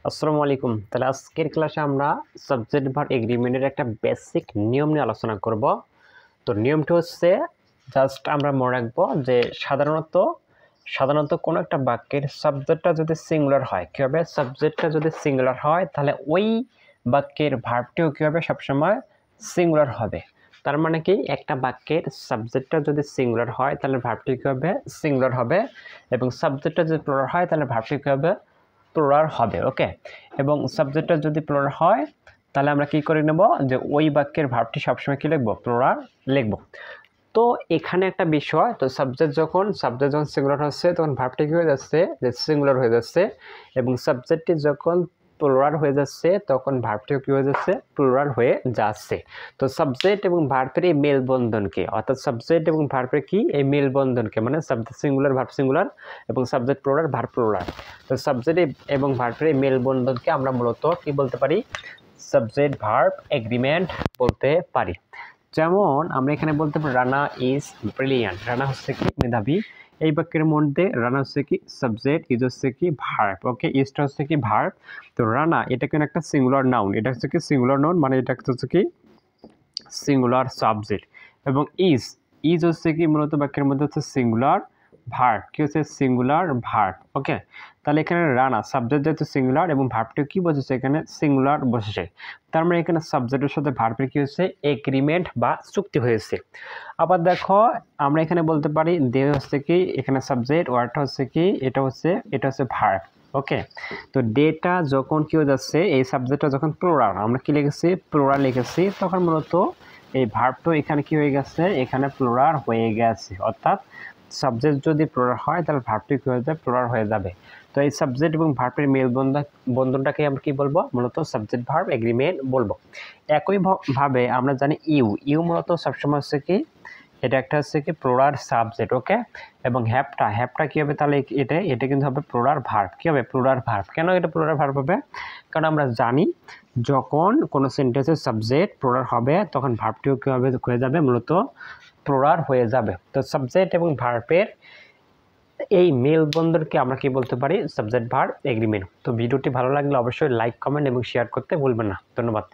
আসসালামু আলাইকুম। তাহলে আজকের ক্লাসে আমরা সাবজেক্ট ভার্ব এগ্রিমেন্টের একটা বেসিক নিয়ম নিয়ে আলোচনা করব। তো নিয়মটা হচ্ছে জাস্ট আমরা মনে রাখবো যে সাধারণত কোনো একটা বাক্যের সাবজেক্টটা যদি সিঙ্গুলার হয় কি হবে, সাবজেক্টটা যদি সিঙ্গুলার হয় তাহলে ওই বাক্যের ভার্বটিও কি হবে, সবসময় সিঙ্গুলার হবে। তার মানে কি, একটা বাক্যের সাবজেক্টটা যদি সিঙ্গুলার হয় তাহলে ভার্বটি কি হবে, সিঙ্গুলার হবে, এবং সাবজেক্টটা যদি প্লুরাল হয় তাহলে ভার্বটি কি হবে, প্লুরাল হবে। ওকে, এবং সাবজেক্টটা যদি প্লুরাল হয় তাহলে আমরা কি করে নেব, যে ওই বাক্যের ভার্বটি সবসময় কি লিখবো, প্লুরাল লিখবো। তো এখানে একটা বিষয়, তো সাবজেক্ট যখন সিঙ্গুলার হচ্ছে তখন ভার্বটি কি হয়ে যাচ্ছে, যে সিঙ্গুলার হয়ে যাচ্ছে, এবং সাবজেক্টটি যখন প্লুরাল হয়ে যাচ্ছে তখন ভার্বটিও কি হয়ে যাচ্ছে, প্লুরাল হয়ে যাচ্ছে। তো সাবজেক্ট এবং ভার্বের এই মেলবন্ধনকে, অর্থাৎ সাবজেক্ট এবং ভার্বের কি এই মেলবন্ধনকে, মানে সাবজেক্ট সিঙ্গুলার ভার্ব সিঙ্গুলার এবং সাবজেক্ট প্লুরাল ভার্ব প্লুরাল, তো সাবজেক্ট এবং ভার্বের এই মেলবন্ধনকে আমরা মূলত কি বলতে পারি, সাবজেক্ট ভার্ব এগ্রিমেন্ট বলতে পারি। যেমন আমরা এখানে বলতে পারি রানা ইজ ব্রিলিয়ান্ট। রানা হচ্ছে কি মেধাবী, এই বাক্যের মধ্যে রানা হচ্ছে কি সাবজেক্ট, ইজ হচ্ছে কি ভার্ব। ওকে, ইজটা হচ্ছে কি ভার্ব। তো রানা এটা কিন্তু একটা সিঙ্গুলার নাউন, এটা হচ্ছে কি সিঙ্গুলার নাউন, মানে এটা হচ্ছে কি সিঙ্গুলার সাবজেক্ট। এবং ইজ ইজ হচ্ছে কি মূলত বাক্যের মধ্যে হচ্ছে সিঙ্গুলার ভার্ব, কি হচ্ছে সিঙ্গুলার ভার্ব। ওকে, তাহলে এখানে রানা সাবজেক্ট যেহেতু সিঙ্গুলার এবং ভার্বটি কি বসেছে, এখানে সিঙ্গুলার বসেছে, তার মানে এখানে সাবজেক্টের সাথে ভার্বের কি হচ্ছে, এগ্রিমেন্ট বা চুক্তি হয়েছে। আবার দেখো আমরা এখানে বলতে পারি দে হচ্ছে কি এখানে সাবজেক্ট, ওয়ার্ডটা হচ্ছে কি এটা হচ্ছে ভার্ব। ওকে, তো ডেটা যখন কি হয়ে যাচ্ছে, এই সাবজেক্টটা যখন প্লুরাল, আমরা কি লিখেছি, প্লুরাল লিখেছি, তখন মূলত এই ভার্বটা এখানে কি হয়ে গেছে, এখানে প্লুরাল হয়ে গেছে। অর্থাৎ সাবজেক্ট যদি প্লুরাল হয় তাহলে ভার্বটি কি হয়ে যাবে, প্লুরাল হয়ে যাবে। তো এই সাবজেক্ট এবং ভার্বের বন্ধনটাকে আমরা কি বলবো, মূলত সাবজেক্ট ভার্ব এগ্রিমেন্ট বলবো। একই ভাবে আমরা জানি ইউ মূলত সবসময় হচ্ছে কি, এটা একটা হচ্ছে কি প্লুরাল সাবজেক্ট। ওকে, এবং হ্যাপটা কি হবে, তাহলে এটা কিন্তু হবে প্লুরাল ভার্ব। কি হবে, প্লুরাল ভার্ব। কেন এটা প্লুরাল ভার্ব হবে, কারণ আমরা জানি যখন কোনো সেন্টেন্সের সাবজেক্ট প্লুরাল হবে তখন ভার্বটিও কি হবে, হয়ে যাবে মূলত প্লুরাল হয়ে যাবে। তো সাবজেক্ট এবং ভার্বের এই মেলবন্ধনকে আমরা কি বলতে পারি, সাবজেক্ট ভার্ব এগ্রিমেন্ট। তো ভিডিওটি ভালো লাগলে অবশ্যই লাইক, কমেন্ট এবং শেয়ার করতে ভুলবেন না। ধন্যবাদ।